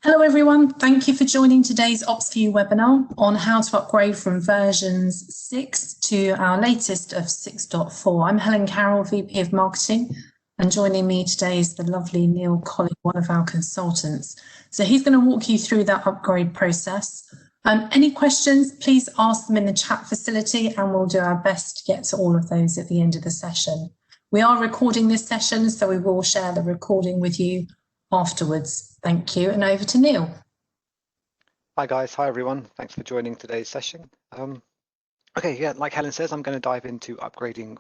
Hello everyone, thank you for joining today's Opsview webinar on how to upgrade from versions 6 to our latest of 6.4. I'm Helen Carroll, VP of Marketing, and joining me today is the lovely Neil Colley, one of our consultants. So he's going to walk you through that upgrade process. Any questions, please ask them in the chat facility and we'll do our best to get to all of those at the end of the session. We are recording this session, so we will share the recording with you afterwards. Thank you, and over to Neil. Hi guys, hi everyone. Thanks for joining today's session. Like Helen says, I'm going to dive into upgrading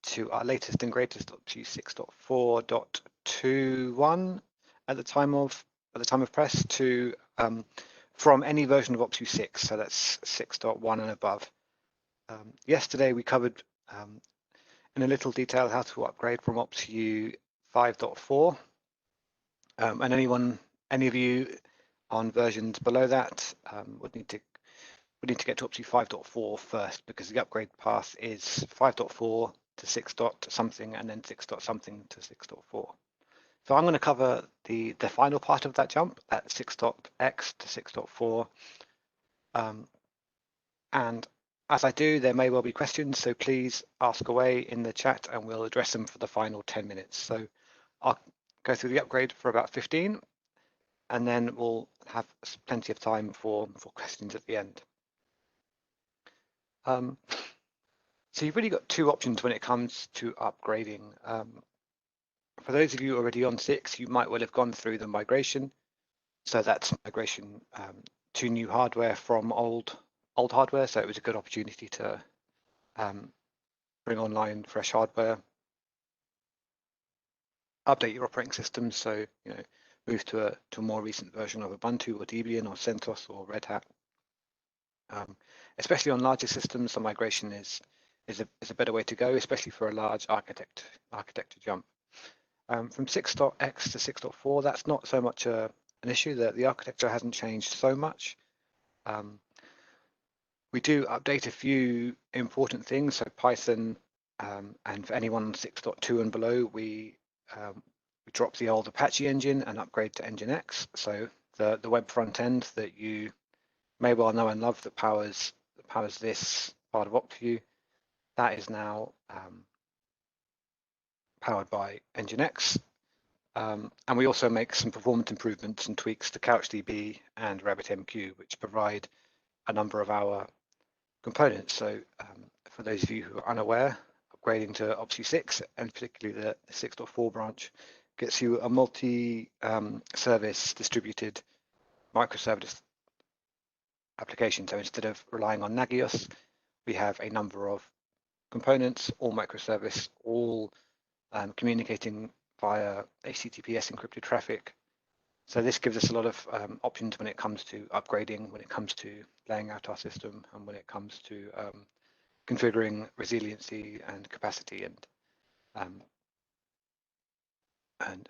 to our latest and greatest Opsview 6.4.21 at the time of press to from any version of Opsview 6, so that's 6.1 and above. Yesterday we covered in a little detail how to upgrade from Opsview 5.4, and any of you on versions below that would need to get to Opsview 5.4 first, because the upgrade path is 5.4 to 6. something and then 6. something to 6.4. So I'm going to cover the final part of that jump at 6.x to 6.4. And as I do, there may well be questions, so please ask away in the chat and we'll address them for the final 10 minutes. So I'll go through the upgrade for about 15. And then we'll have plenty of time for questions at the end. So you've really got two options when it comes to upgrading. For those of you already on 6, you might well have gone through the migration. So that's migration to new hardware from old hardware. So it was a good opportunity to bring online fresh hardware, update your operating system. So move to a more recent version of Ubuntu or Debian or CentOS or Red Hat. Especially on larger systems, the migration is a better way to go, especially for a large architecture jump. From 6.x to 6.4, that's not so much an issue. That the architecture hasn't changed so much. We do update a few important things. So Python, and for anyone on 6.2 and below, we drop the old Apache engine and upgrade to Nginx. So the web front end that you may well know and love that powers this part of Opsview, that is now powered by Nginx. And we also make some performance improvements and tweaks to CouchDB and RabbitMQ, which provide a number of our components. So for those of you who are unaware, upgrading to Opsview 6 and particularly the 6.4 branch gets you a multi-service distributed microservice application. So instead of relying on Nagios, we have a number of components, all microservice, all communicating via HTTPS encrypted traffic. So this gives us a lot of options when it comes to upgrading, when it comes to laying out our system, and when it comes to configuring resiliency and capacity and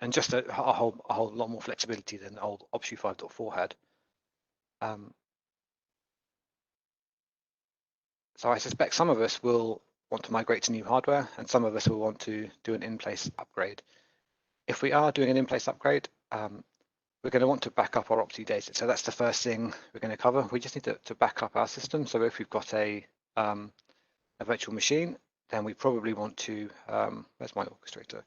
just a whole lot more flexibility than the old Opsview 5.4 had. So I suspect some of us will want to migrate to new hardware, and some of us will want to do an in-place upgrade. If we are doing an in-place upgrade, we're going to want to back up our Opsview data. So that's the first thing we're going to cover. We just need to back up our system. So if we've got a virtual machine, then we probably want to, where's my orchestrator?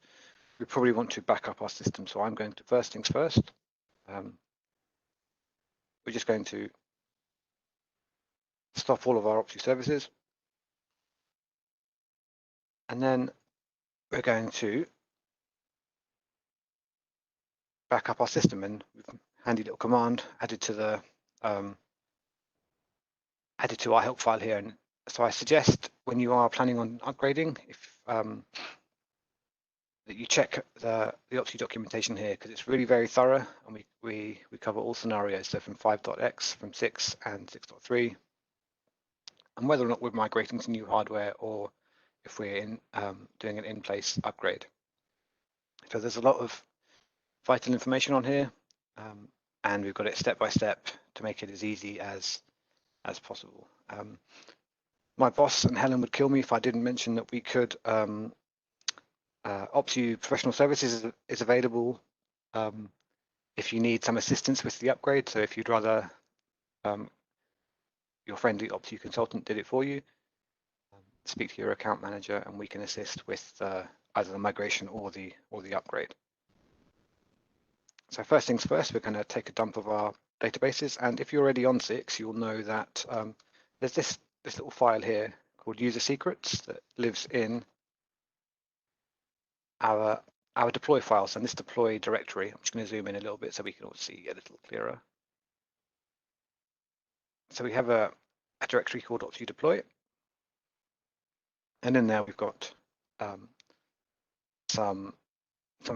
We probably want to back up our system. So I'm going to, first things first, we're just going to stop all of our Opsview services. And then we're going to back up our system, and we've handy little command added to our help file here. And so I suggest when you are planning on upgrading, if that you check the Opsview documentation here, because it's really very thorough, and we cover all scenarios, so from 5.x, from 6 and 6.3, and whether or not we're migrating to new hardware or if we're doing an in-place upgrade. So there's a lot of vital information on here, and we've got it step by step to make it as easy as possible. My boss and Helen would kill me if I didn't mention that we could Opsview Professional Services is available If you need some assistance with the upgrade, so if you'd rather your friendly Opsview consultant did it for you, speak to your account manager and we can assist with either the migration or the upgrade. So first things first, we're going to take a dump of our databases, and if you're already on 6, you'll know that there's this little file here called user secrets that lives in our deploy files, and this deploy directory. I'm just going to zoom in a little bit so we can all see a little clearer. So we have a directory called Opsview deploy, and in there we've got some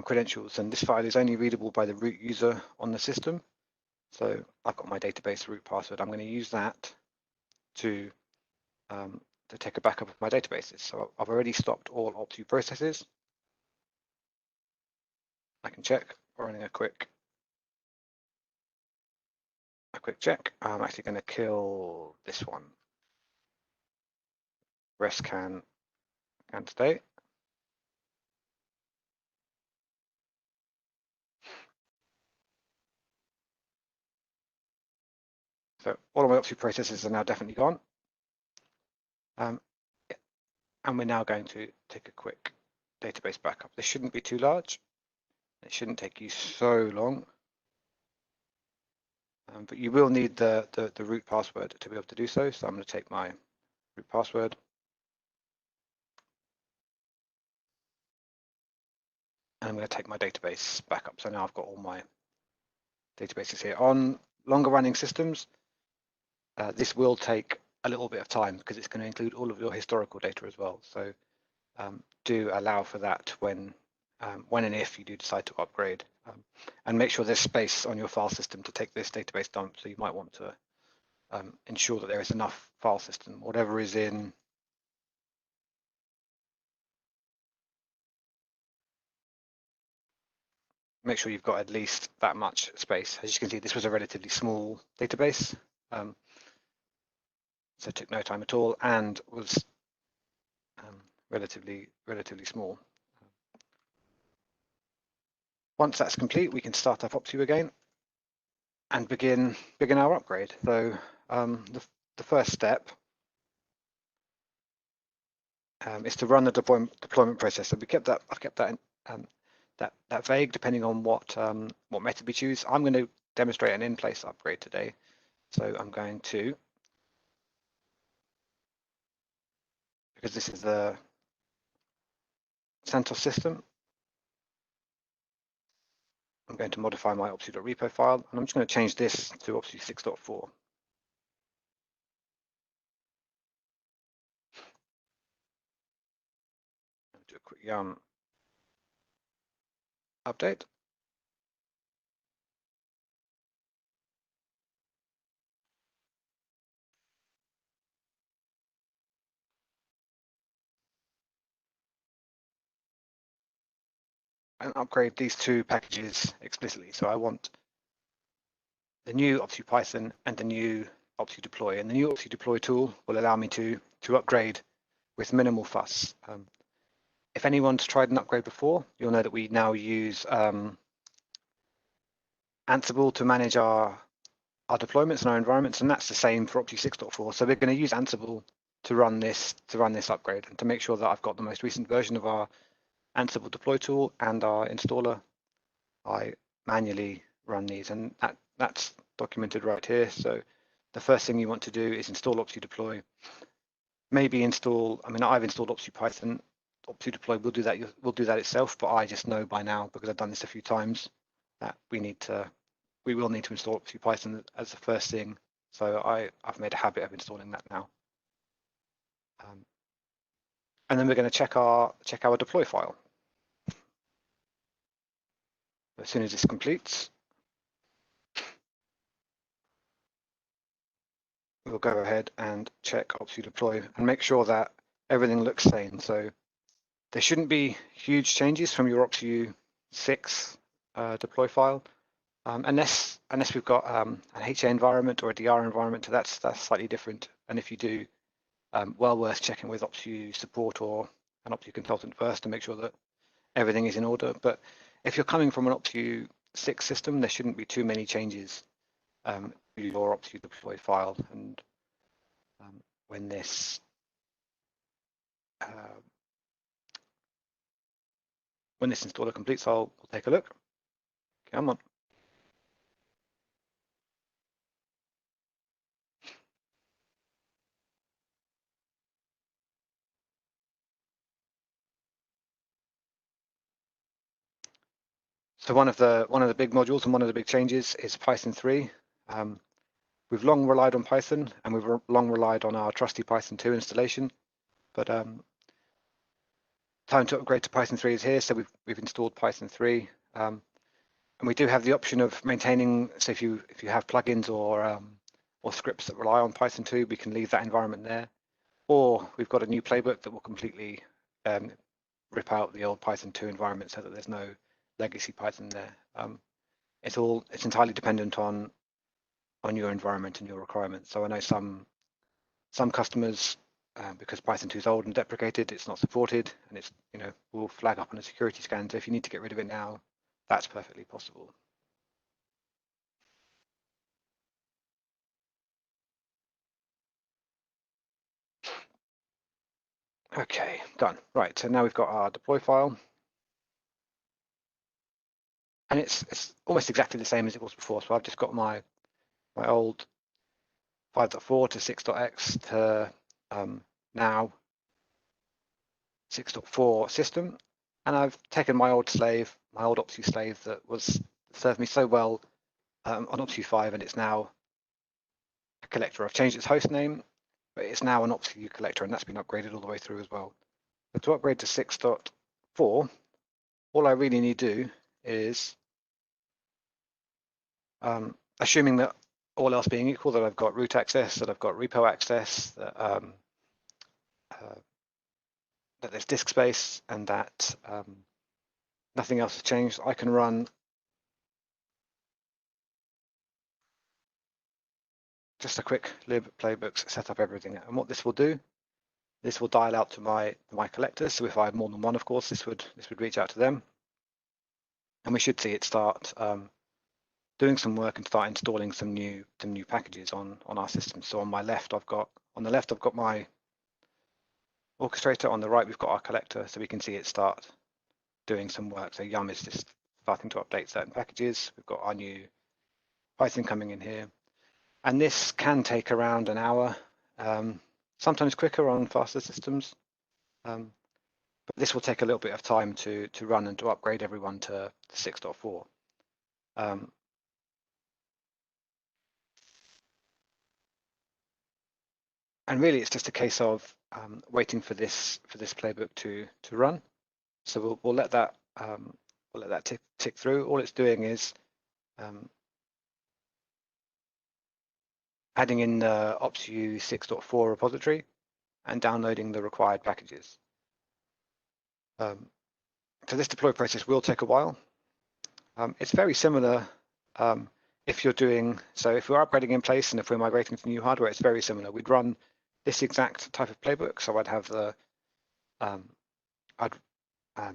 credentials, and this file is only readable by the root user on the system. So I've got my database root password. I'm going to use that to take a backup of my databases. So I've already stopped all Opsview processes. I can check running a quick check. I'm actually going to kill this one. Rest can stay. So all of my Opsview processes are now definitely gone. And we're now going to take a quick database backup. This shouldn't be too large. It shouldn't take you so long. But you will need the root password to be able to do so. So I'm going to take my root password. And I'm going to take my database backup. So now I've got all my databases here. On longer running systems, this will take a little bit of time because it's going to include all of your historical data as well. So do allow for that when and if you do decide to upgrade, and make sure there's space on your file system to take this database dump. So you might want to ensure that there is enough file system, whatever is in make sure you've got at least that much space. As you can see, this was a relatively small database, so it took no time at all and was relatively small. Once that's complete, we can start up Opsview again and begin our upgrade. So the first step is to run the deployment process. So I've kept that that vague depending on what method we choose. I'm going to demonstrate an in-place upgrade today. So I'm going to, because this is the CentOS system, I'm going to modify my opsview.repo file, and I'm just going to change this to Opsview 6.4. Do a quick yarn update. And upgrade these two packages explicitly. So I want the new Opsview Python and the new Opsview deploy. And the new Opsview deploy tool will allow me to upgrade with minimal fuss. If anyone's tried an upgrade before, you'll know that we now use Ansible to manage our deployments and our environments, and that's the same for Opsview 6.4. So we're going to use Ansible to run this upgrade and to make sure that I've got the most recent version of our Ansible deploy tool and our installer. I manually run these, and that's documented right here. So the first thing you want to do is install Opsview deploy. Maybe install, I mean, I've installed Opsview Python. Opsview deploy will do that itself, but I just know by now, because I've done this a few times, that we will need to install Opsview Python as the first thing. So I've made a habit of installing that now. And then we're going to check our deploy file. As soon as this completes, we'll go ahead and check Opsview deploy and make sure that everything looks sane. So there shouldn't be huge changes from your Opsview 6 deploy file, unless we've got an HA environment or a DR environment. So that's slightly different. And if you do, well worth checking with Opsview support or an Opsview consultant first to make sure that everything is in order. But if you're coming from an Opsview 6 system, there shouldn't be too many changes to your Opsview deploy file. And when this installer completes, we'll take a look. Come on. So one of the big modules and one of the big changes is Python 3. We've long relied on Python, and we've long relied on our trusty Python 2 installation, but time to upgrade to Python 3 is here, so we've installed Python 3, and we do have the option of maintaining. So if you have plugins or scripts that rely on Python 2, we can leave that environment there, or we've got a new playbook that will completely rip out the old Python 2 environment so that there's no legacy Python there. It's entirely dependent on your environment and your requirements. So I know some customers, because Python 2 is old and deprecated, it's not supported, and it's will flag up on a security scan. So if you need to get rid of it now, that's perfectly possible. Okay, done. Right, so now we've got our deploy file, and it's almost exactly the same as it was before. So I've just got my old 5.4 to 6.x to now 6.4 system, and I've taken my old slave, my old Opsview slave that served me so well on Opsview 5, and it's now a collector. I've changed its host name, but it's now an Opsview collector, and that's been upgraded all the way through as well. But to upgrade to 6.4, all I really need to do is, assuming that all else being equal, that I've got root access, that I've got repo access, that there's disk space, and that nothing else has changed, I can run just a quick lib playbooks, set up everything. And what this will do, this will dial out to my collectors. So if I have more than one, of course, this would reach out to them, and we should see it start doing some work and start installing some new packages on our system. So on the left I've got my orchestrator. On the right we've got our collector, so we can see it start doing some work. So Yum is just starting to update certain packages. We've got our new Python coming in here, and this can take around an hour, sometimes quicker on faster systems, but this will take a little bit of time to run and to upgrade everyone to 6.4. And really, it's just a case of waiting for this playbook to run. So we'll let that tick through. All it's doing is adding in the Opsview 6.4 repository and downloading the required packages. So this deploy process will take a while. It's very similar if you're doing, so if we're upgrading in place and if we're migrating to new hardware, it's very similar. We'd run this exact type of playbook. So I'd have I'd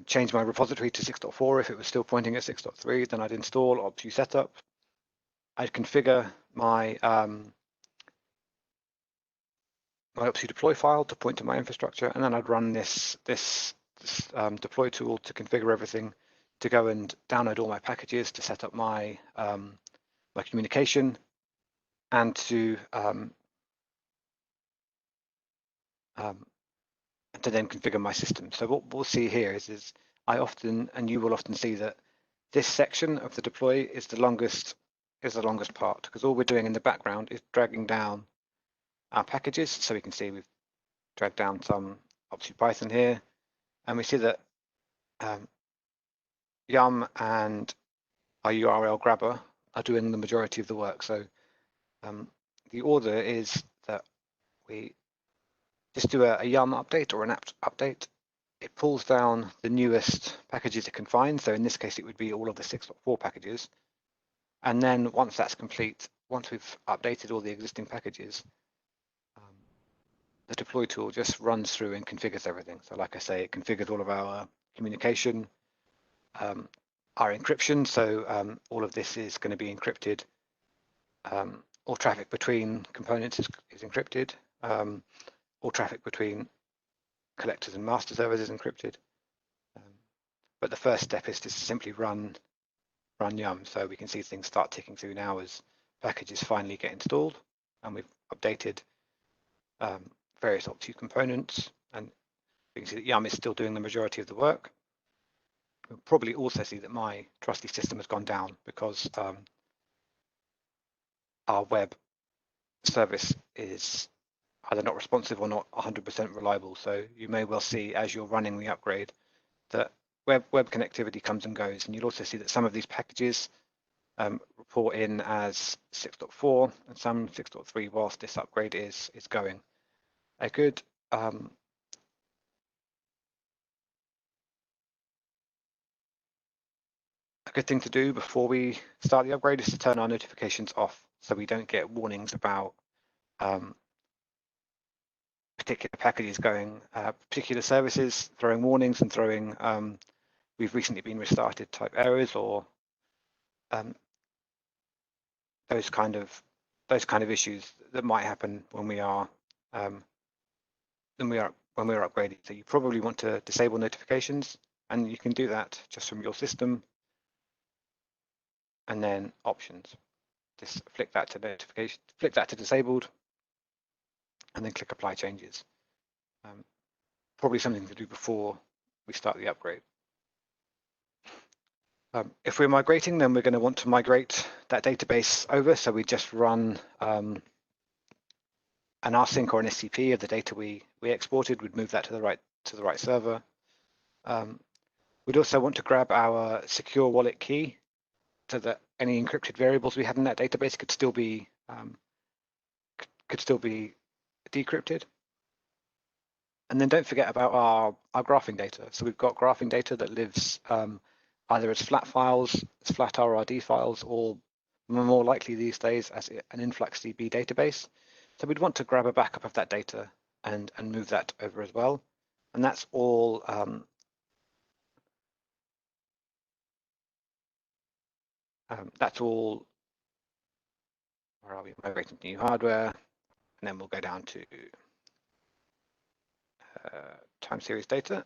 change my repository to 6.4 if it was still pointing at 6.3. Then I'd install Opsview setup. I'd configure my my Opsview deploy file to point to my infrastructure, and then I'd run this deploy tool to configure everything, to go and download all my packages, to set up my my communication, and to then configure my system. So what we'll see here is I often, and you will often see, that this section of the deploy is the longest part, because all we're doing in the background is dragging down our packages. So we can see we've dragged down some Opsview Python here, and we see that Yum and our URL grabber are doing the majority of the work. So the order is that we just do a Yum update or an apt update. It pulls down the newest packages it can find. So in this case, it would be all of the 6.4 packages. And then once that's complete, once we've updated all the existing packages, the deploy tool just runs through and configures everything. So like I say, it configures all of our communication. our encryption. So all of this is going to be encrypted. All traffic between components is encrypted. All traffic between collectors and master servers is encrypted. But the first step is to simply run yum. So we can see things start ticking through now as packages finally get installed, and we've updated various Opsview components, and we can see that yum is still doing the majority of the work. We'll probably also see that my trusty system has gone down because our web service is either not responsive or not 100% reliable. So you may well see as you're running the upgrade that web connectivity comes and goes, and you'll also see that some of these packages report in as 6.4 and some 6.3 whilst this upgrade is going. A good thing to do before we start the upgrade is to turn our notifications off so we don't get warnings about particular packages going, particular services throwing warnings and throwing we've recently been restarted type errors, or those kind of issues that might happen when we are upgrading. So you probably want to disable notifications, and you can do that just from your system, and then options. Just flick that to notification, flick that to disabled, and then click apply changes. Probably something to do before we start the upgrade. If we're migrating, then we're going to want to migrate that database over. So we just run an rsync or an SCP of the data we exported. We'd move that to the right server. We'd also want to grab our secure wallet key so that any encrypted variables we had in that database could still be decrypted. And then don't forget about our graphing data. So we've got graphing data that lives either as flat files, as flat RRD files, or more likely these days as an InfluxDB database. So we'd want to grab a backup of that data and move that over as well. And that's all where are we? Migrating to new hardware, and then we'll go down to time series data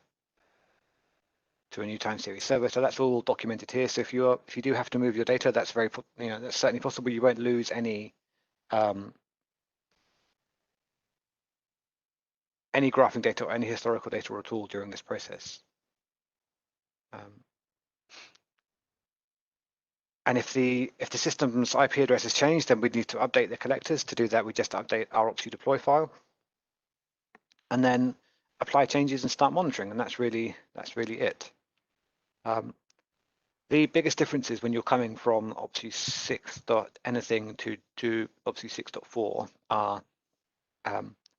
to a new time series server. So that's all documented here. So if you do have to move your data, that's that's certainly possible. You won't lose any graphing data or any historical data at all during this process. And if the system's IP address has changed, then we'd need to update the collectors. To do that, we just update our Opsview deploy file, and then apply changes and start monitoring. And that's really it. The biggest differences when you're coming from Opsview 6. anything to Opsview 6.4 are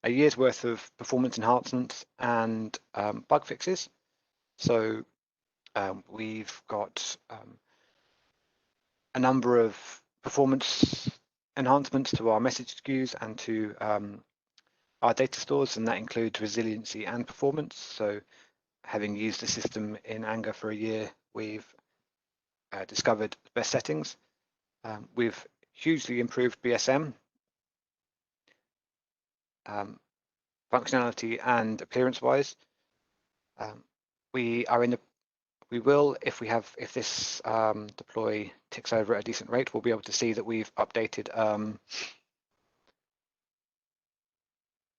a year's worth of performance enhancements and bug fixes. So we've got a number of performance enhancements to our message queues and to our data stores, and that includes resiliency and performance. So having used the system in anger for a year, we've discovered best settings. We've hugely improved BSM functionality and appearance-wise. We will, if this deploy ticks over at a decent rate, we'll be able to see that we've updated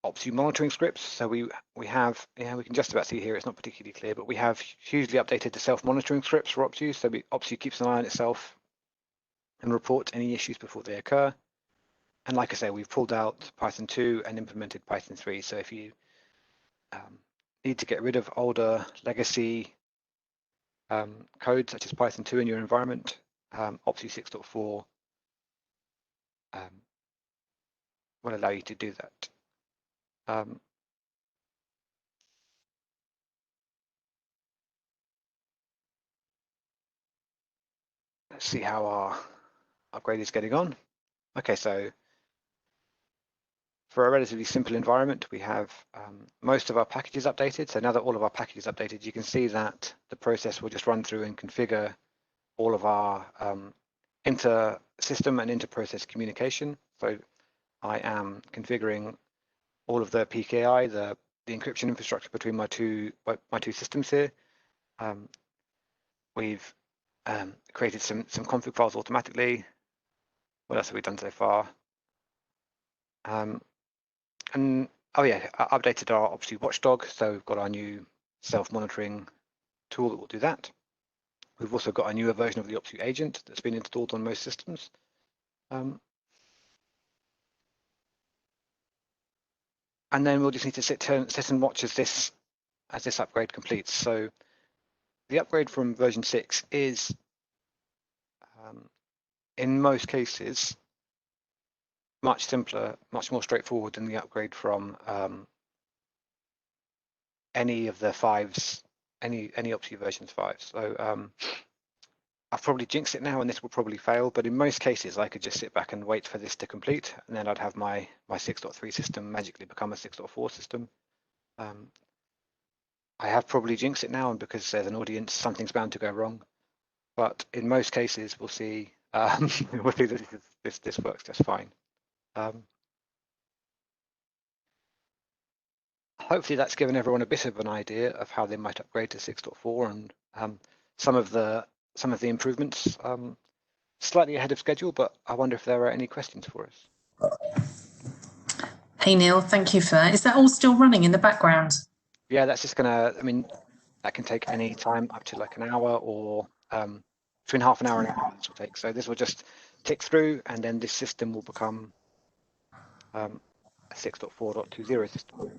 Opsview monitoring scripts. So we have, we can just about see here, it's not particularly clear, but we have hugely updated the self-monitoring scripts for Opsview. So Opsview keeps an eye on itself and reports any issues before they occur. And like I say, we've pulled out Python 2 and implemented Python 3. So if you need to get rid of older legacy code such as Python 2 in your environment, Opsview 6.4 will allow you to do that. Let's see how our upgrade is getting on. Okay, so for a relatively simple environment, we have most of our packages updated. So now that all of our packages updated, you can see that the process will just run through and configure all of our inter-system and inter-process communication. So I am configuring all of the PKI, the encryption infrastructure between my two systems here. We've created some config files automatically. What else have we done so far? And oh yeah, I updated our Opsview watchdog, so we've got our new self-monitoring tool that will do that. We've also got a newer version of the Opsview agent that's been installed on most systems. And then we'll just need to sit and watch as this upgrade completes. So the upgrade from version 6 is, in most cases, much simpler, much more straightforward than the upgrade from any of the 5s, any Opsview versions 5. So I've probably jinxed it now and this will probably fail, but in most cases I could just sit back and wait for this to complete, and then I'd have my 6.3 system magically become a 6.4 system. I have probably jinxed it now, and because there's an audience, something's bound to go wrong. But in most cases, we'll see that this works just fine. Hopefully that's given everyone a bit of an idea of how they might upgrade to 6.4, and some of the improvements slightly ahead of schedule, but I wonder if there are any questions for us. Hey Neil, thank you for that. Is that all still running in the background? Yeah, that's just gonna, I mean, that can take any time up to like an hour, or between half an hour and an hour this will take. So this will just tick through, and then this system will become a 6.4.20 system.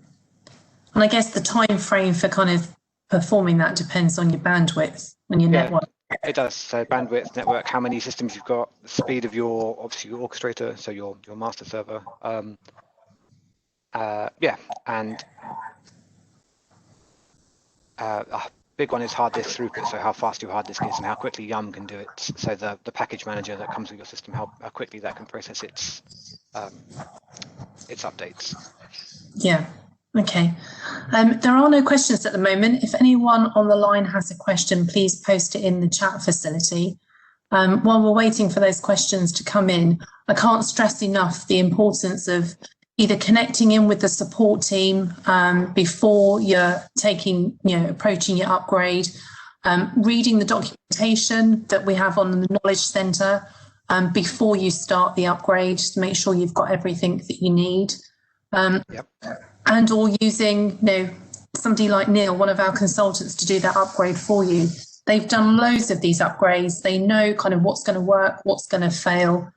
And I guess the time frame for kind of performing that depends on your bandwidth on your network. It does. So bandwidth, network, how many systems you've got, the speed of obviously your orchestrator, so your master server. Yeah, and a big one is hard disk throughput, so how fast your hard disk is and how quickly Yum can do it. So the package manager that comes with your system, how quickly that can process its updates. Yeah, okay. There are no questions at the moment. If anyone on the line has a question, please post it in the chat facility. While we're waiting for those questions to come in, I can't stress enough the importance of either connecting in with the support team before you're approaching your upgrade, reading the documentation that we have on the Knowledge Centre before you start the upgrade, to make sure you've got everything that you need. Yep. And or using somebody like Neil, one of our consultants, to do that upgrade for you. They've done loads of these upgrades. They know kind of what's going to work, what's going to fail.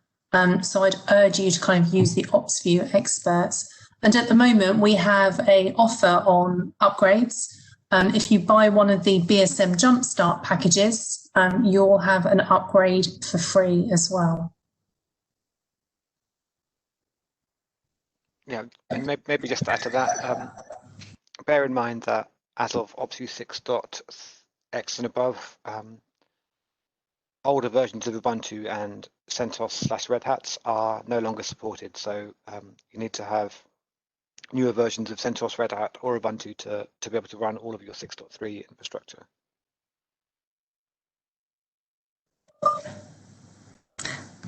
So I'd urge you to kind of use the Opsview experts. And at the moment, we have an offer on upgrades. If you buy one of the BSM Jumpstart packages, you'll have an upgrade for free as well. Yeah, and maybe just to add to that, bear in mind that as of Opsview 6.x and above, older versions of Ubuntu and CentOS/Red Hats are no longer supported. So you need to have newer versions of CentOS, Red Hat, or Ubuntu to be able to run all of your 6.3 infrastructure.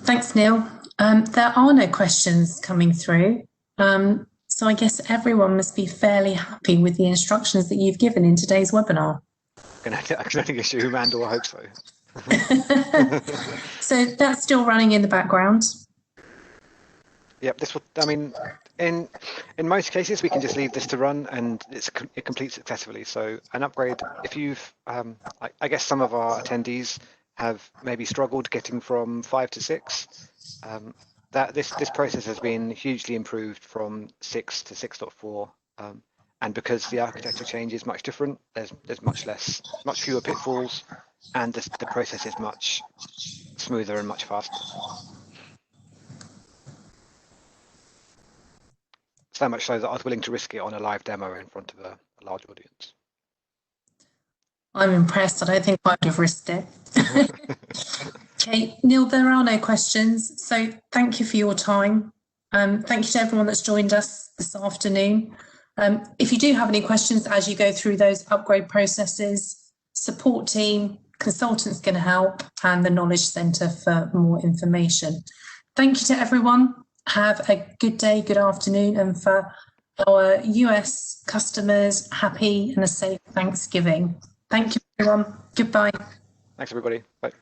Thanks, Neil. There are no questions coming through. So I guess everyone must be fairly happy with the instructions that you've given in today's webinar. I can only assume and/or hope so. So that's still running in the background. Yep, this will, I mean, in most cases, we can just leave this to run and it completes successfully. So an upgrade, if you've, I guess some of our attendees have maybe struggled getting from 5 to 6. That this process has been hugely improved from 6 to 6.4, and because the architecture change is much different, there's much fewer pitfalls, and the process is much smoother and much faster. So much so that I was willing to risk it on a live demo in front of a large audience. I'm impressed. I don't think I would have risked it. Okay, Neil, there are no questions. So thank you for your time. Thank you to everyone that's joined us this afternoon. If you do have any questions as you go through those upgrade processes, support team, Consultants Going to Help, and the Knowledge Centre for more information. Thank you to everyone. Have a good day, good afternoon, and for our US customers, happy and a safe Thanksgiving. Thank you, everyone. Goodbye. Thanks, everybody. Bye.